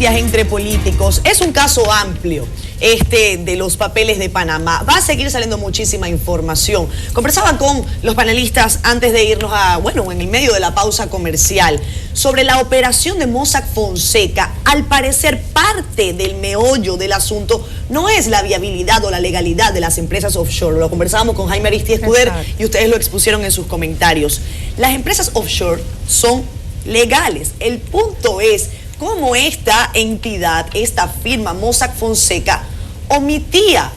Entre políticos. Es un caso amplio de los papeles de Panamá. Va a seguir saliendo muchísima información. Conversaba con los panelistas antes de irnos en el medio de la pausa comercial, sobre la operación de Mossack Fonseca. Al parecer, parte del meollo del asunto no es la viabilidad o la legalidad de las empresas offshore. Lo conversábamos con Jaime Aristides Escuder y ustedes lo expusieron en sus comentarios. Las empresas offshore son legales. El punto es cómo esta entidad, esta firma Mossack Fonseca, omitía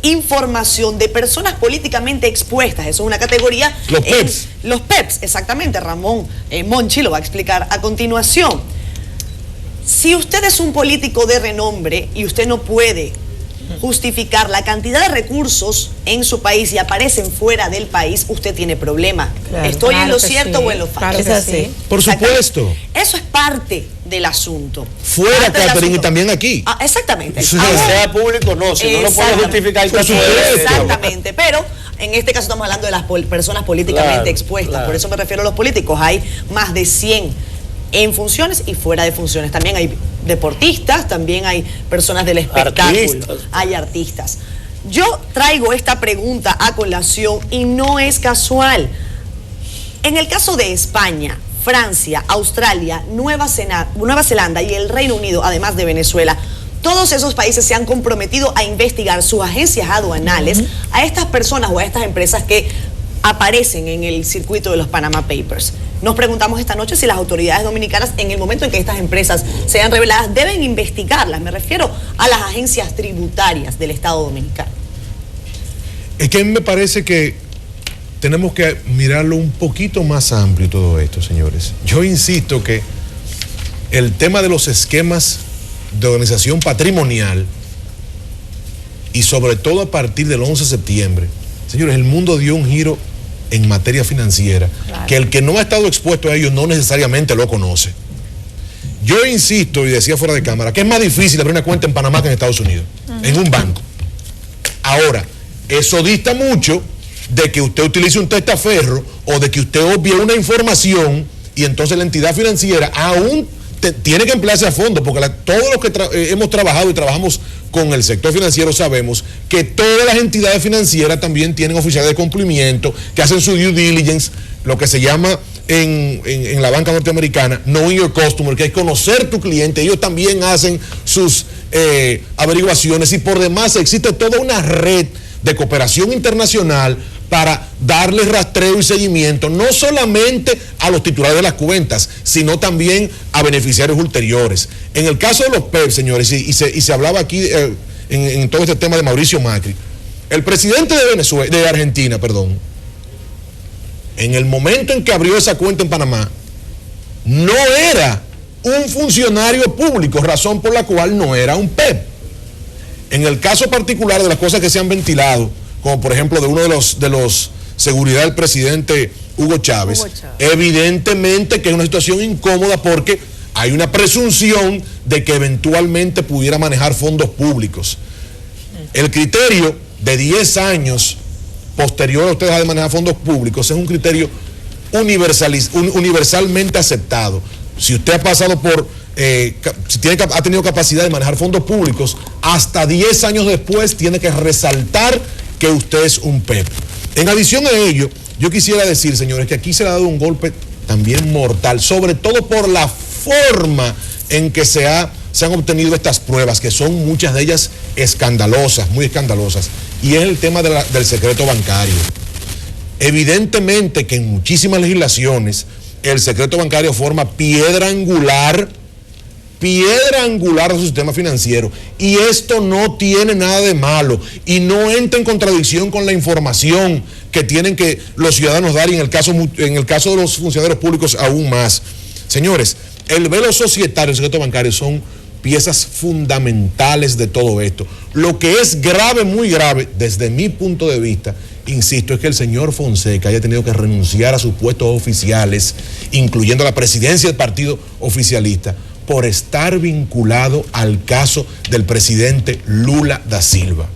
información de personas políticamente expuestas. Eso es una categoría. Los PEPs. Los PEPs, exactamente. Ramón Monchi lo va a explicar a continuación. Si usted es un político de renombre y usted no puede justificar la cantidad de recursos en su país y aparecen fuera del país, usted tiene problema. Claro, ¿estoy en lo cierto o en lo falso? Claro que sí. Por supuesto. Eso es parte del asunto. Fuera, Catherine, y también aquí. Exactamente. Sí, sea público o no, si no lo puede justificar. Exactamente, pero en este caso estamos hablando de las personas políticamente expuestas. Por eso me refiero a los políticos. Hay más de 100 en funciones y fuera de funciones. También hay deportistas, también hay personas del espectáculo, hay artistas. Yo traigo esta pregunta a colación y no es casual. En el caso de España, Francia, Australia, Nueva Zelanda y el Reino Unido, además de Venezuela, todos esos países se han comprometido a investigar sus agencias aduanales a estas personas o a estas empresas que aparecen en el circuito de los Panama Papers. Nos preguntamos esta noche si las autoridades dominicanas, en el momento en que estas empresas sean reveladas, deben investigarlas. Me refiero a las agencias tributarias del Estado Dominicano. Es que a mí me parece que tenemos que mirarlo un poquito más amplio todo esto, señores. Yo insisto que el tema de los esquemas de organización patrimonial y sobre todo a partir del 11 de septiembre, señores, el mundo dio un giro en materia financiera, que el que no ha estado expuesto a ello no necesariamente lo conoce. Yo insisto, y decía fuera de cámara, que es más difícil abrir una cuenta en Panamá que en Estados Unidos, en un banco. Ahora, eso dista mucho de que usted utilice un testaferro o de que usted obvie una información y entonces la entidad financiera aún tiene que emplearse a fondo, porque todos los que hemos trabajado y trabajamos con el sector financiero sabemos que todas las entidades financieras también tienen oficiales de cumplimiento, que hacen su due diligence, lo que se llama en la banca norteamericana, knowing your customer, que es conocer tu cliente. Ellos también hacen sus averiguaciones y por demás existe toda una red de cooperación internacional para darle rastreo y seguimiento, no solamente a los titulares de las cuentas, sino también a beneficiarios ulteriores. En el caso de los PEP, señores, y se hablaba aquí en todo este tema de Mauricio Macri, el presidente de Argentina, en el momento en que abrió esa cuenta en Panamá, no era un funcionario público, razón por la cual no era un PEP. En el caso particular de las cosas que se han ventilado, como por ejemplo de uno de los seguridad del presidente Hugo Chávez, evidentemente que es una situación incómoda porque hay una presunción de que eventualmente pudiera manejar fondos públicos. El criterio de 10 años posterior a usted dejar de manejar fondos públicos es un criterio universalmente aceptado. Si usted ha pasado por, ha tenido capacidad de manejar fondos públicos, hasta 10 años después tiene que resaltar que usted es un PEP. En adición a ello, yo quisiera decir, señores, que aquí se le ha dado un golpe también mortal, sobre todo por la forma en que se han obtenido estas pruebas, que son muchas de ellas escandalosas, muy escandalosas, y es el tema del secreto bancario. Evidentemente que en muchísimas legislaciones el secreto bancario forma piedra angular de su sistema financiero, y esto no tiene nada de malo y no entra en contradicción con la información que tienen que los ciudadanos dar, y en el caso de los funcionarios públicos aún más. Señores, el velo societario y el secreto bancario son piezas fundamentales de todo esto. Lo que es grave, muy grave, desde mi punto de vista, insisto, es que el señor Fonseca haya tenido que renunciar a sus puestos oficiales, incluyendo la presidencia del partido oficialista, por estar vinculado al caso del presidente Lula da Silva.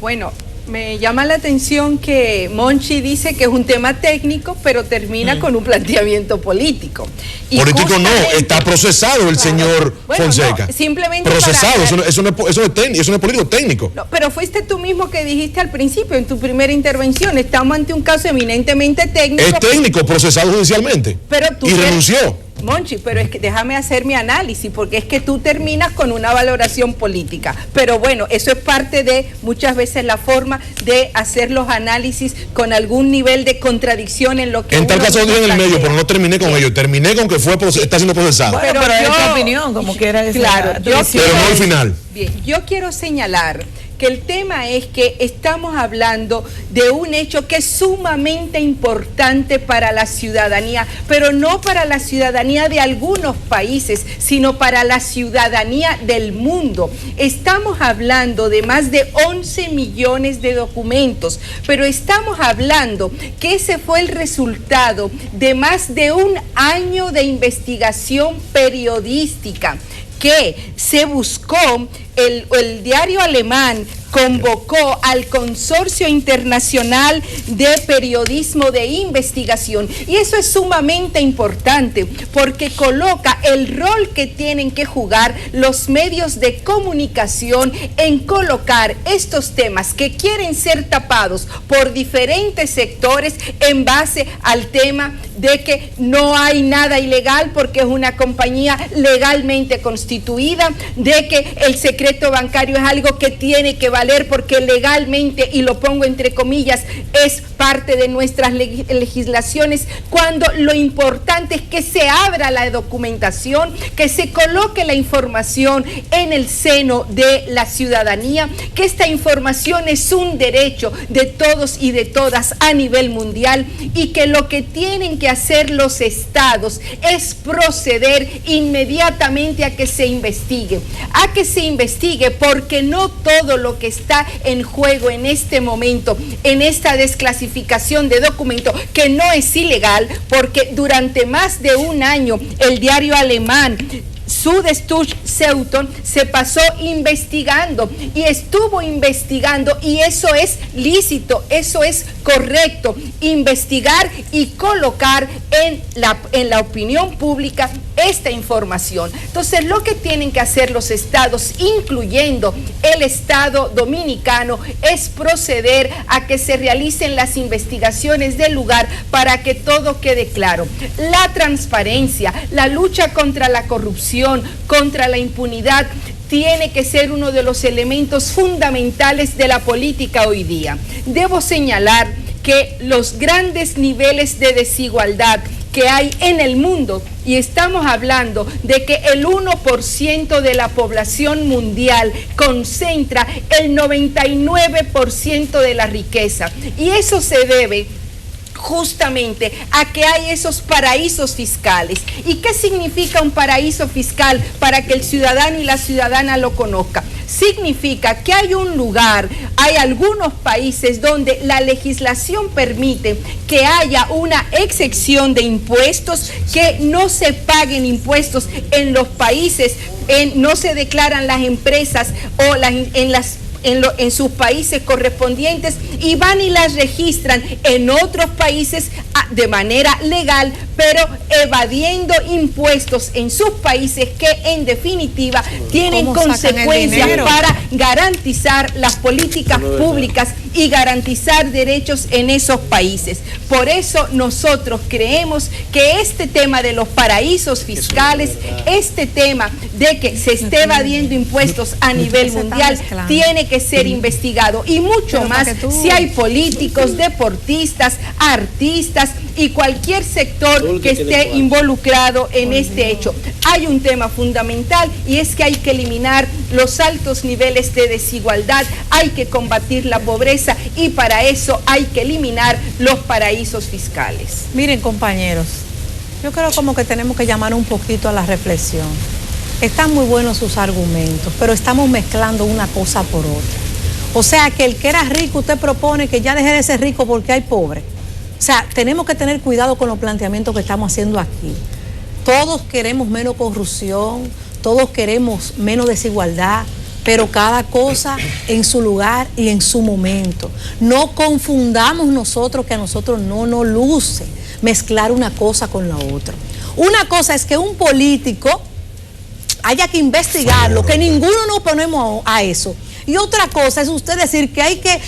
Bueno, Me llama la atención que Monchi dice que es un tema técnico, pero termina con un planteamiento político. Y político no, está procesado el señor Fonseca. No, simplemente procesado, eso no es político, técnico. No, pero fuiste tú mismo que dijiste al principio, en tu primera intervención, estamos ante un caso eminentemente técnico. Es técnico, procesado judicialmente. Pero tú renunció. Monchi, pero es que déjame hacer mi análisis, porque es que tú terminas con una valoración política. Pero bueno, eso es parte de muchas veces la forma de hacer los análisis con algún nivel de contradicción en lo que... En tal caso lo dije en el medio, pero no terminé con ello. Terminé con que está siendo procesado. Bueno, pero es tu opinión, como quiera decir. Claro, pero no al final. Bien, yo quiero señalar que el tema es que estamos hablando de un hecho que es sumamente importante para la ciudadanía, pero no para la ciudadanía de algunos países, sino para la ciudadanía del mundo. Estamos hablando de más de 11 millones de documentos, pero estamos hablando que ese fue el resultado de más de un año de investigación periodística que se buscó. El diario alemán convocó al Consorcio Internacional de Periodismo de Investigación, y eso es sumamente importante porque coloca el rol que tienen que jugar los medios de comunicación en colocar estos temas que quieren ser tapados por diferentes sectores en base al tema de que no hay nada ilegal porque es una compañía legalmente constituida, de que el secreto bancario es algo que tiene que valer porque legalmente, y lo pongo entre comillas, es parte de nuestras legislaciones, cuando lo importante es que se abra la documentación, que se coloque la información en el seno de la ciudadanía, que esta información es un derecho de todos y de todas a nivel mundial, y que lo que tienen que hacer los estados es proceder inmediatamente a que se investigue, porque no todo lo que está en juego en este momento, en esta desclasificación de documentos, que no es ilegal, porque durante más de un año el diario alemán Süddeutsche Zeitung se pasó investigando y estuvo investigando, y eso es lícito, eso es correcto, investigar y colocar en la opinión pública esta información. Entonces, lo que tienen que hacer los estados, incluyendo el Estado dominicano, es proceder a que se realicen las investigaciones del lugar para que todo quede claro. La transparencia, la lucha contra la corrupción, contra la impunidad, tiene que ser uno de los elementos fundamentales de la política hoy día. Debo señalar que los grandes niveles de desigualdad que hay en el mundo, y estamos hablando de que el 1% de la población mundial concentra el 99% de la riqueza, y eso se debe justamente a que hay esos paraísos fiscales. ¿Y qué significa un paraíso fiscal para que el ciudadano y la ciudadana lo conozca? Significa que hay un lugar, hay algunos países donde la legislación permite que haya una exención de impuestos, que no se paguen impuestos en los países, no se declaran las empresas o en sus países correspondientes, y van y las registran en otros países de manera legal, pero evadiendo impuestos en sus países que en definitiva tienen consecuencias para garantizar las políticas públicas y garantizar derechos en esos países. Por eso nosotros creemos que este tema de los paraísos fiscales, este tema de que se esté evadiendo impuestos a nivel mundial, tiene que ser investigado, y mucho más si hay políticos, deportistas, artistas y cualquier sector que esté involucrado en este hecho. Hay un tema fundamental, y es que hay que eliminar los altos niveles de desigualdad, hay que combatir la pobreza, y para eso hay que eliminar los paraísos fiscales. Miren, compañeros, yo creo como que tenemos que llamar un poquito a la reflexión. Están muy buenos sus argumentos, pero estamos mezclando una cosa por otra. O sea, que el que era rico, usted propone que ya deje de ser rico porque hay pobre. O sea, tenemos que tener cuidado con los planteamientos que estamos haciendo aquí. Todos queremos menos corrupción, todos queremos menos desigualdad, pero cada cosa en su lugar y en su momento. No confundamos nosotros, que a nosotros no nos luce mezclar una cosa con la otra. Una cosa es que un político haya que investigarlo, que ninguno nos ponemos a eso. Y otra cosa es usted decir que hay que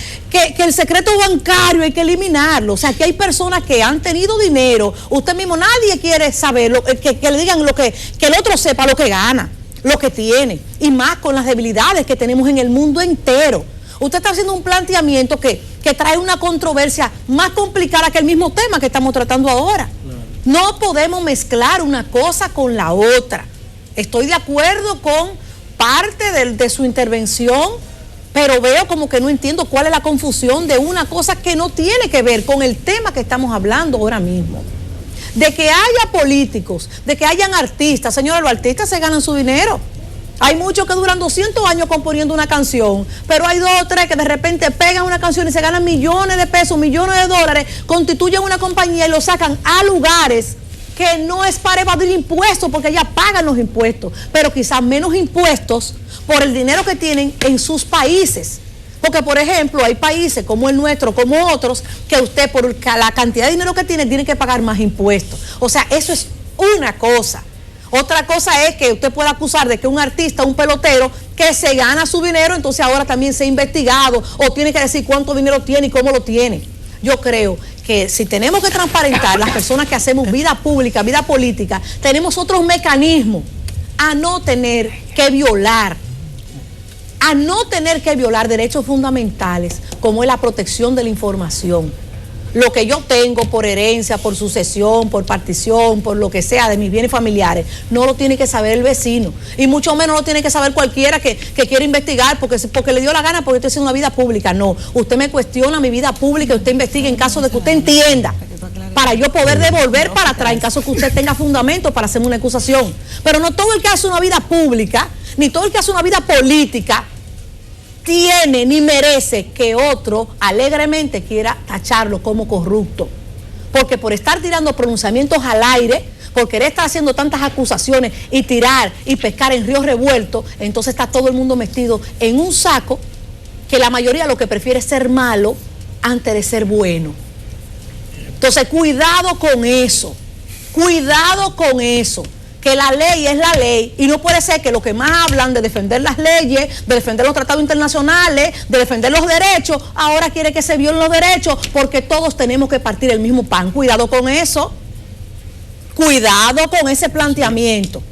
el secreto bancario hay que eliminarlo. O sea, que hay personas que han tenido dinero. Usted mismo, nadie quiere saber, que le digan que el otro sepa lo que gana, lo que tiene. Y más con las debilidades que tenemos en el mundo entero. Usted está haciendo un planteamiento que trae una controversia más complicada que el mismo tema que estamos tratando ahora. No podemos mezclar una cosa con la otra. Estoy de acuerdo con parte de su intervención, pero veo como que no entiendo cuál es la confusión de una cosa que no tiene que ver con el tema que estamos hablando ahora mismo. De que haya políticos, de que hayan artistas. Señores, los artistas se ganan su dinero. Hay muchos que duran 200 años componiendo una canción, pero hay 2 o 3 que de repente pegan una canción y se ganan millones de pesos, millones de dólares, constituyen una compañía y lo sacan a lugares que no es para evadir impuestos, porque ya pagan los impuestos, pero quizás menos impuestos por el dinero que tienen en sus países. Porque, por ejemplo, hay países como el nuestro, como otros, que usted por la cantidad de dinero que tiene que pagar más impuestos. O sea, eso es una cosa. Otra cosa es que usted pueda acusar de que un artista, un pelotero, que se gana su dinero, entonces ahora también se ha investigado, o tiene que decir cuánto dinero tiene y cómo lo tiene. Yo creo que si tenemos que transparentar las personas que hacemos vida pública, vida política, tenemos otros mecanismos a no tener que violar derechos fundamentales, como es la protección de la información. Lo que yo tengo por herencia, por sucesión, por partición, por lo que sea de mis bienes familiares, no lo tiene que saber el vecino, y mucho menos lo tiene que saber cualquiera que quiera investigar porque le dio la gana, porque estoy haciendo una vida pública. No, usted me cuestiona mi vida pública y usted investiga en caso de que usted entienda, para yo poder devolver para atrás en caso que usted tenga fundamento para hacerme una acusación. Pero no todo el que hace una vida pública, ni todo el que hace una vida política, tiene ni merece que otro alegremente quiera tacharlo como corrupto. Porque por estar tirando pronunciamientos al aire, por querer estar haciendo tantas acusaciones y tirar y pescar en ríos revueltos, entonces está todo el mundo metido en un saco que la mayoría lo que prefiere es ser malo antes de ser bueno. Entonces, cuidado con eso, que la ley es la ley, y no puede ser que los que más hablan de defender las leyes, de defender los tratados internacionales, de defender los derechos, ahora quiere que se violen los derechos porque todos tenemos que partir el mismo pan. Cuidado con eso, cuidado con ese planteamiento,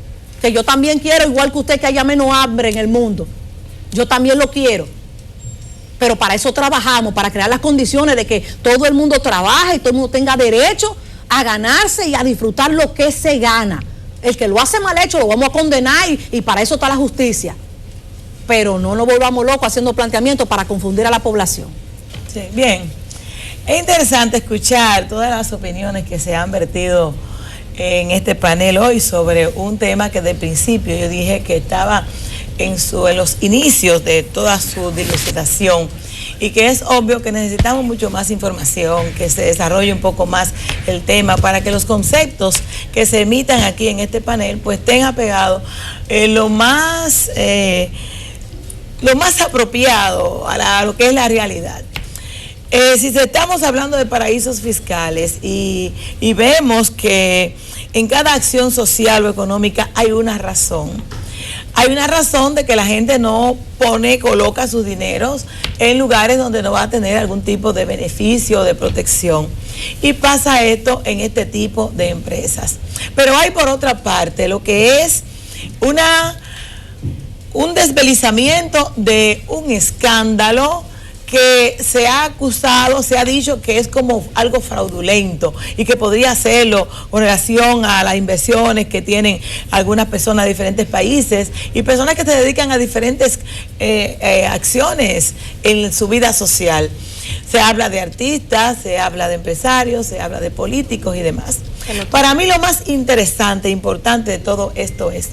que yo también quiero, igual que usted, que haya menos hambre en el mundo. Yo también lo quiero. Pero para eso trabajamos, para crear las condiciones de que todo el mundo trabaje y todo el mundo tenga derecho a ganarse y a disfrutar lo que se gana. El que lo hace mal hecho lo vamos a condenar y para eso está la justicia. Pero no nos volvamos locos haciendo planteamientos para confundir a la población. Sí, bien. Es interesante escuchar todas las opiniones que se han vertido en este panel hoy sobre un tema que de principio yo dije que estaba en los inicios de toda su dilucidación, y que es obvio que necesitamos mucho más información, que se desarrolle un poco más el tema para que los conceptos que se emitan aquí en este panel pues estén apegados lo más apropiado a lo que es la realidad. Si estamos hablando de paraísos fiscales y vemos que en cada acción social o económica hay una razón. Hay una razón de que la gente no coloca sus dineros en lugares donde no va a tener algún tipo de beneficio o de protección. Y pasa esto en este tipo de empresas. Pero hay por otra parte lo que es un desvelizamiento de un escándalo que se ha acusado, se ha dicho que es como algo fraudulento y que podría hacerlo con relación a las inversiones que tienen algunas personas de diferentes países y personas que se dedican a diferentes acciones en su vida social. Se habla de artistas, se habla de empresarios, se habla de políticos y demás. Para mí lo más interesante e importante de todo esto es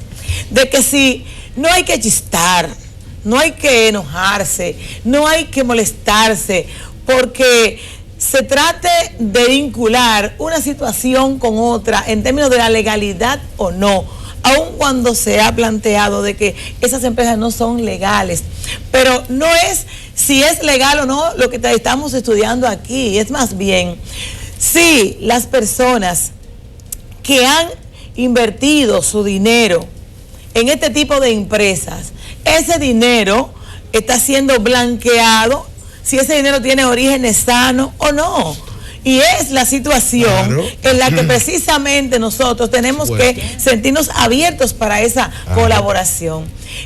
de que si no hay que chistar, no hay que enojarse, no hay que molestarse, porque se trate de vincular una situación con otra en términos de la legalidad o no. aun cuando se ha planteado de que esas empresas no son legales. Pero no es si es legal o no lo que estamos estudiando aquí, es más bien si las personas que han invertido su dinero en este tipo de empresas, ese dinero está siendo blanqueado, si ese dinero tiene orígenes sanos o no. Y es la situación en la que precisamente nosotros tenemos que sentirnos abiertos para esa colaboración.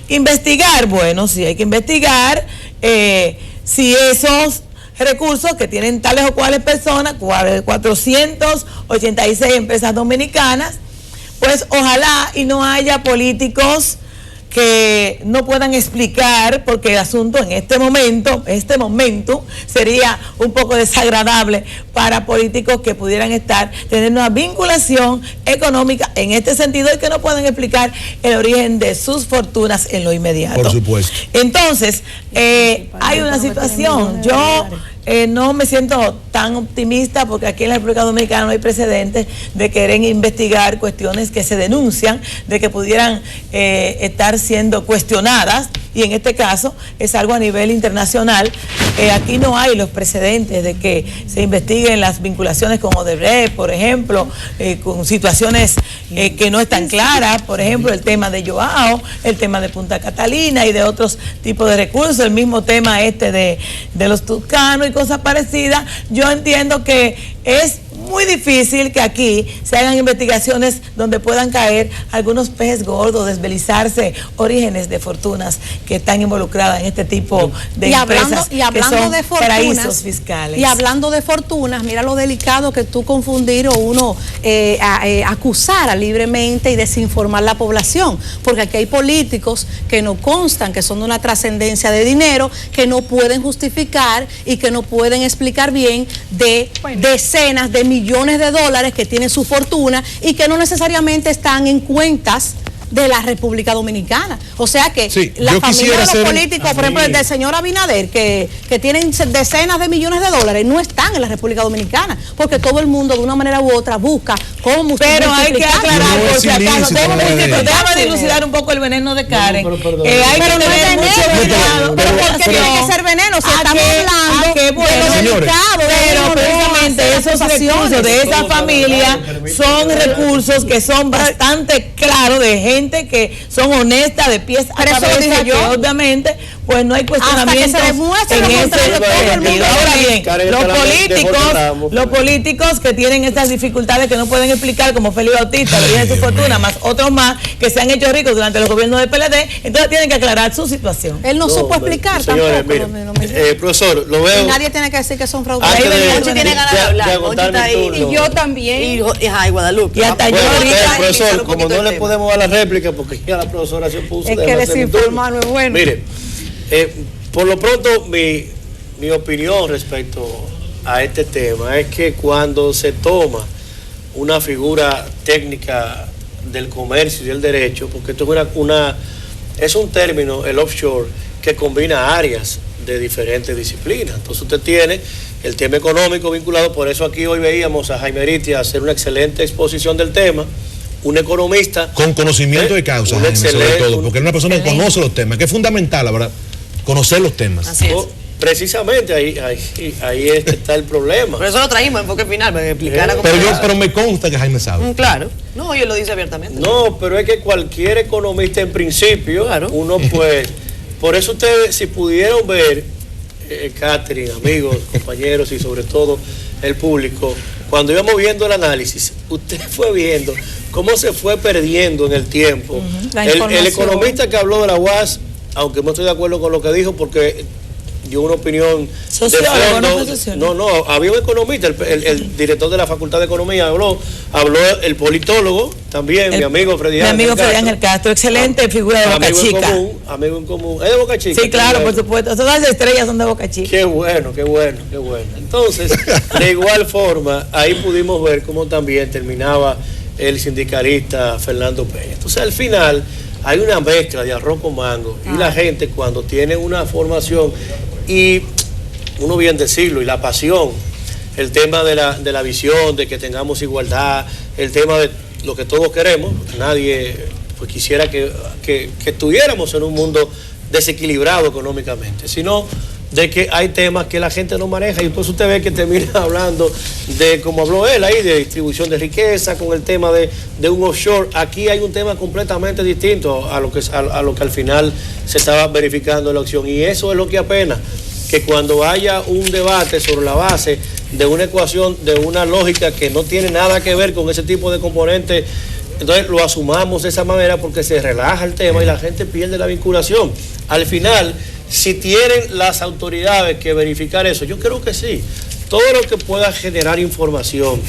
Investigar, bueno, sí hay que investigar si esos recursos que tienen tales o cuales personas, 486 empresas dominicanas, pues ojalá y no haya políticos que no puedan explicar, porque el asunto en este momento sería un poco desagradable para políticos que pudieran estar teniendo una vinculación económica en este sentido y que no puedan explicar el origen de sus fortunas en lo inmediato. Por supuesto. Entonces, hay una situación. Yo no me siento tan optimista porque aquí en la República Dominicana no hay precedentes de querer investigar cuestiones que se denuncian, de que pudieran estar siendo cuestionadas, y en este caso es algo a nivel internacional. Aquí no hay los precedentes de que se investiguen las vinculaciones con Odebrecht, por ejemplo, con situaciones que no están claras, por ejemplo, el tema de Joao, el tema de Punta Catalina y de otros tipos de recursos, el mismo tema de los tucanos y cosas parecidas. Yo entiendo que es muy difícil que aquí se hagan investigaciones donde puedan caer algunos peces gordos, desvelizarse orígenes de fortunas que están involucradas en este tipo de empresas que son de fortunas, paraísos fiscales. Y hablando de fortunas, mira lo delicado que tú confundir o uno acusar libremente y desinformar la población, porque aquí hay políticos que no constan, que son de una trascendencia de dinero, que no pueden justificar y que no pueden explicar bien de decenas de millones de dólares que tienen su fortuna y que no necesariamente están en cuentas de la República Dominicana. O sea que la familia de los políticos, por ejemplo, del señor Abinader, que tienen decenas de millones de dólares, no están en la República Dominicana, porque todo el mundo de una manera u otra busca cómo. Pero hay que aclarar, por si acaso, déjame dilucidar un poco el veneno de Karen. Hay que tener mucho cuidado. Pero ¿por qué tiene que ser veneno? Si estamos hablando de lo delicado, pero precisamente esos recursos de esa familia son recursos que son bastante claros, de gente que son honestas de pies a cabeza, que obviamente pues no hay cuestionamiento en ese sentido. Ahora bien, los políticos que tienen estas dificultades que no pueden explicar, como Félix Bautista, lo dije de su fortuna, más otros más que se han hecho ricos durante los gobiernos del PLD, entonces tienen que aclarar su situación. Él no supo explicar señores, tampoco. Profesor, lo veo. Y nadie tiene que decir que son fraudulentos. Monchi tiene ganas de hablar. Monchi está ahí. Y yo también. Y Guadalupe. Y hasta yo ahorita. Profesor, como no le podemos dar la réplica porque ya la profesora se puso. Es que desinformar no es bueno. Mire, por lo pronto mi opinión respecto a este tema es que cuando se toma una figura técnica del comercio y del derecho, porque esto es un término, el offshore, que combina áreas de diferentes disciplinas. Entonces usted tiene el tema económico vinculado, por eso aquí hoy veíamos a Jaime Aristizábal hacer una excelente exposición del tema, un economista con conocimiento de causa, Jaime, sobre todo, porque es una persona que conoce los temas, que es fundamental, la verdad, conocer los temas. Así es. Precisamente ahí es que está el problema. Por eso lo traímos, enfoque final, para explicar pero me consta que Jaime sabe. Claro. No, y él lo dice abiertamente. No, pero es que cualquier economista en principio, uno pues, por eso ustedes, si pudieron ver, Catherine, amigos, compañeros y sobre todo el público, cuando íbamos viendo el análisis, usted fue viendo cómo se fue perdiendo en el tiempo. El economista que habló de la UAS, aunque no estoy de acuerdo con lo que dijo, porque dio una opinión no, había un economista, el director de la Facultad de Economía habló el politólogo también, mi amigo Freddy Ángel Castro, excelente figura de Boca Chica. Amigo en común. ¿Es de Boca Chica? Sí, claro, por supuesto. Todas las estrellas son de Boca Chica. Qué bueno. Entonces, de igual forma, ahí pudimos ver cómo también terminaba el sindicalista Fernando Peña. Entonces, al final, hay una mezcla de arroz con mango y la gente cuando tiene una formación y uno bien decirlo, y la pasión, el tema de la visión, de que tengamos igualdad, el tema de lo que todos queremos, nadie pues quisiera que estuviéramos en un mundo desequilibrado económicamente, sino de que hay temas que la gente no maneja y pues usted ve que termina hablando de, como habló él ahí, de distribución de riqueza con el tema de un offshore. Aquí hay un tema completamente distinto a lo que al final se estaba verificando en la opción, y eso es lo que apena, que cuando haya un debate sobre la base de una ecuación, de una lógica que no tiene nada que ver con ese tipo de componentes, entonces lo asumamos de esa manera porque se relaja el tema y la gente pierde la vinculación. Al final, si tienen las autoridades que verificar eso, yo creo que sí. Todo lo que pueda generar información,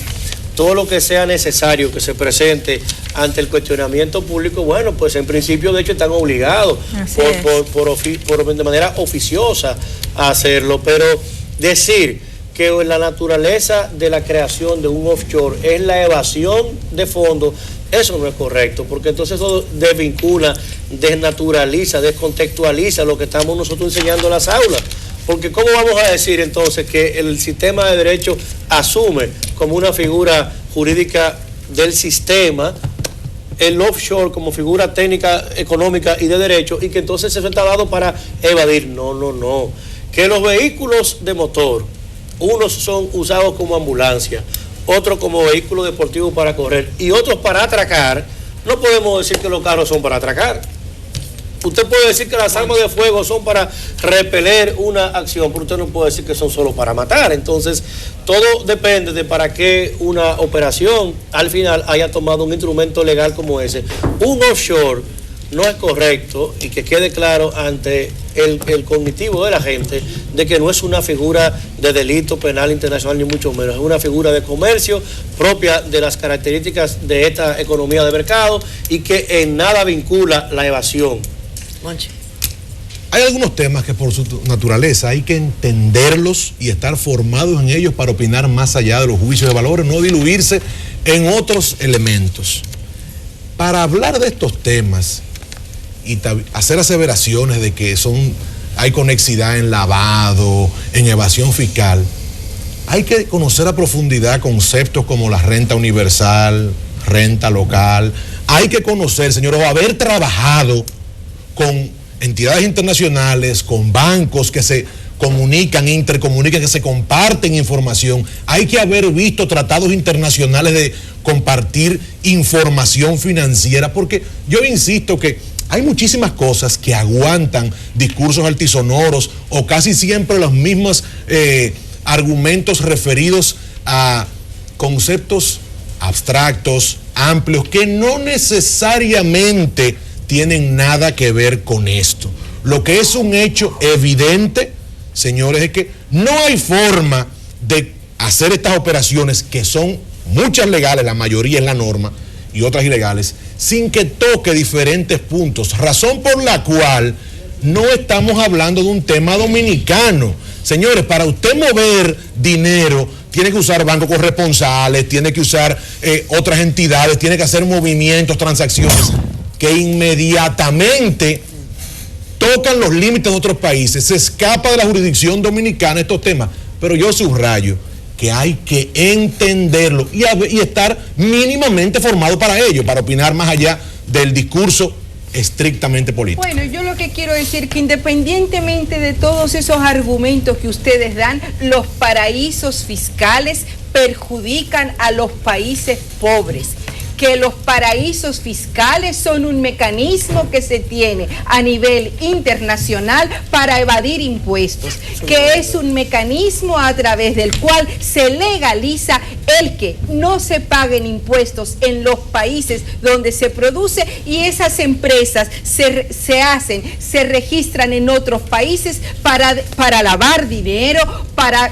todo lo que sea necesario que se presente ante el cuestionamiento público, bueno, pues en principio de hecho están obligados de manera oficiosa a hacerlo, pero decir que la naturaleza de la creación de un offshore es la evasión de fondos, eso no es correcto, porque entonces eso desvincula, desnaturaliza, descontextualiza lo que estamos nosotros enseñando en las aulas. Porque ¿cómo vamos a decir entonces que el sistema de derecho asume como una figura jurídica del sistema el offshore como figura técnica, económica y de derecho, y que entonces eso está dado para evadir? No. Que los vehículos de motor, unos son usados como ambulancia, otros como vehículo deportivo para correr y otros para atracar, no podemos decir que los carros son para atracar. Usted puede decir que las armas de fuego son para repeler una acción, pero usted no puede decir que son solo para matar. Entonces, todo depende de para qué una operación al final haya tomado un instrumento legal como ese. Un offshore no es correcto, y que quede claro ante el cognitivo de la gente de que no es una figura de delito penal internacional, ni mucho menos. Es una figura de comercio propia de las características de esta economía de mercado y que en nada vincula la evasión. Monchi. Hay algunos temas que por su naturaleza hay que entenderlos y estar formados en ellos para opinar más allá de los juicios de valores, no diluirse en otros elementos. Para hablar de estos temas y hacer aseveraciones de que hay conexidad en lavado, en evasión fiscal, hay que conocer a profundidad conceptos como la renta universal, renta local. Hay que conocer, señores, o haber trabajado con entidades internacionales, con bancos que se comunican, intercomunican, que se comparten información. Hay que haber visto tratados internacionales de compartir información financiera, porque yo insisto que hay muchísimas cosas que aguantan discursos altisonoros o casi siempre los mismos argumentos referidos a conceptos abstractos, amplios, que no necesariamente tienen nada que ver con esto. Lo que es un hecho evidente, señores, es que no hay forma de hacer estas operaciones, que son muchas legales, la mayoría es la norma, y otras ilegales, sin que toque diferentes puntos, razón por la cual no estamos hablando de un tema dominicano. Señores, para usted mover dinero, tiene que usar bancos corresponsales, tiene que usar otras entidades, tiene que hacer movimientos, transacciones, que inmediatamente tocan los límites de otros países, se escapa de la jurisdicción dominicana estos temas. Pero yo subrayo que hay que entenderlo y estar mínimamente formado para ello, para opinar más allá del discurso estrictamente político. Bueno, yo lo que quiero decir que independientemente de todos esos argumentos que ustedes dan, los paraísos fiscales perjudican a los países pobres, que los paraísos fiscales son un mecanismo que se tiene a nivel internacional para evadir impuestos, que es un mecanismo a través del cual se legaliza el que no se paguen impuestos en los países donde se produce, y esas empresas se registran en otros países para lavar dinero, para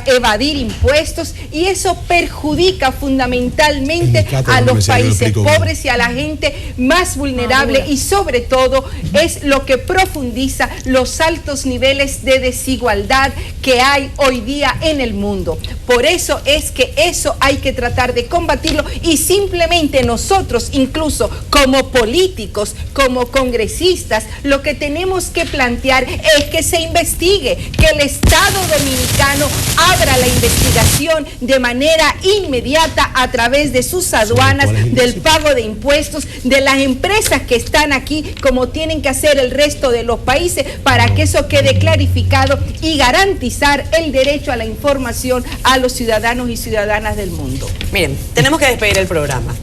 evadir impuestos, y eso perjudica fundamentalmente a los países pobres y a la gente más vulnerable, y sobre todo es lo que profundiza los altos niveles de desigualdad que hay hoy día en el mundo. Por eso es que eso hay que tratar de combatirlo, y simplemente nosotros, incluso como políticos, como congresistas, lo que tenemos que plantear es que se investigue, que el Estado dominicano abra la investigación de manera inmediata a través de sus aduanas, del pago de impuestos, de las empresas que están aquí, como tienen que hacer el resto de los países, para que eso quede clarificado y garantizar el derecho a la información a los ciudadanos y ciudadanas del mundo. Miren, tenemos que despedir el programa.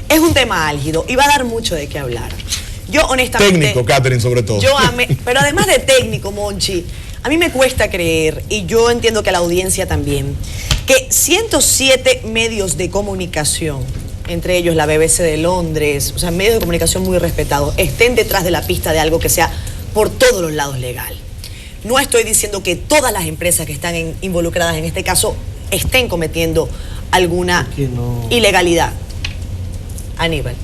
Es un tema álgido y va a dar mucho de qué hablar. Yo honestamente... Técnico, Catherine, sobre todo. Yo amé, pero además de técnico, Monchi, a mí me cuesta creer, y yo entiendo que a la audiencia también, que 107 medios de comunicación, entre ellos la BBC de Londres, o sea, medios de comunicación muy respetados, estén detrás de la pista de algo que sea por todos los lados legal. No estoy diciendo que todas las empresas que están involucradas en este caso estén cometiendo alguna ilegalidad. Aníbal.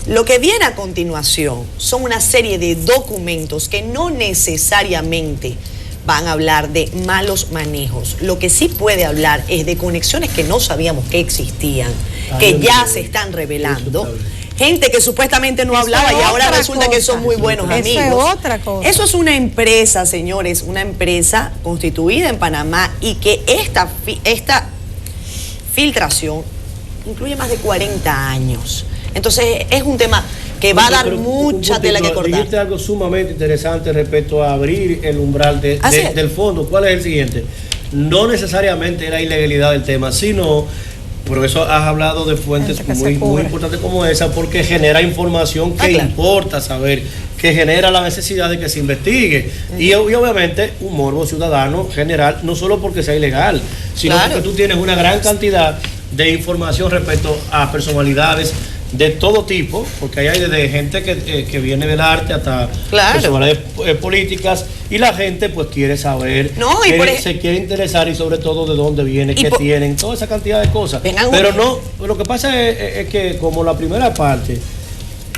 Lo que viene a continuación son una serie de documentos que no necesariamente van a hablar de malos manejos. Lo que sí puede hablar es de conexiones que no sabíamos que existían, que ya se están revelando. Gente que supuestamente no hablaba y ahora resulta que son muy buenos amigos. Eso es otra cosa. Eso es una empresa, señores, una empresa constituida en Panamá y que esta filtración incluye más de 40 años. Entonces es un tema que va a dar mucha tela que cortar. Dijiste algo sumamente interesante respecto a abrir el umbral del fondo. ¿Cuál es el siguiente? No necesariamente era ilegalidad del tema, sino, por eso has hablado de fuentes muy importantes como esa, porque genera información que importa saber, que genera la necesidad de que se investigue. Y obviamente un morbo ciudadano general, no solo porque sea ilegal, sino porque tú tienes una gran cantidad de información respecto a personalidades de todo tipo, porque hay desde gente que viene del arte hasta personalidades políticas, y la gente pues quiere saber, se quiere interesar y sobre todo de dónde viene, qué tienen, toda esa cantidad de cosas. Pero no, lo que pasa es que como la primera parte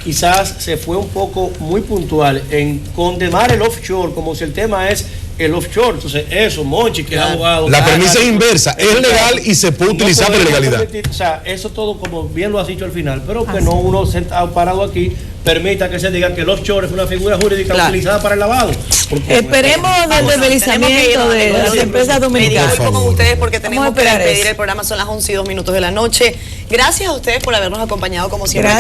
quizás se fue un poco muy puntual en condenar el offshore, como si el tema es el offshore. Entonces eso, Monchi, que es abogado. La premisa es inversa, es legal y se puede utilizar por legalidad. O sea, eso todo como bien lo has dicho al final, pero que no uno sentado parado aquí permita que se diga que el offshore es una figura jurídica utilizada para el lavado. Esperemos el deslizamiento de las empresas dominicanas. Voy con ustedes porque tenemos que despedir el programa, son las 11:02 de la noche. Gracias a ustedes por habernos acompañado como siempre.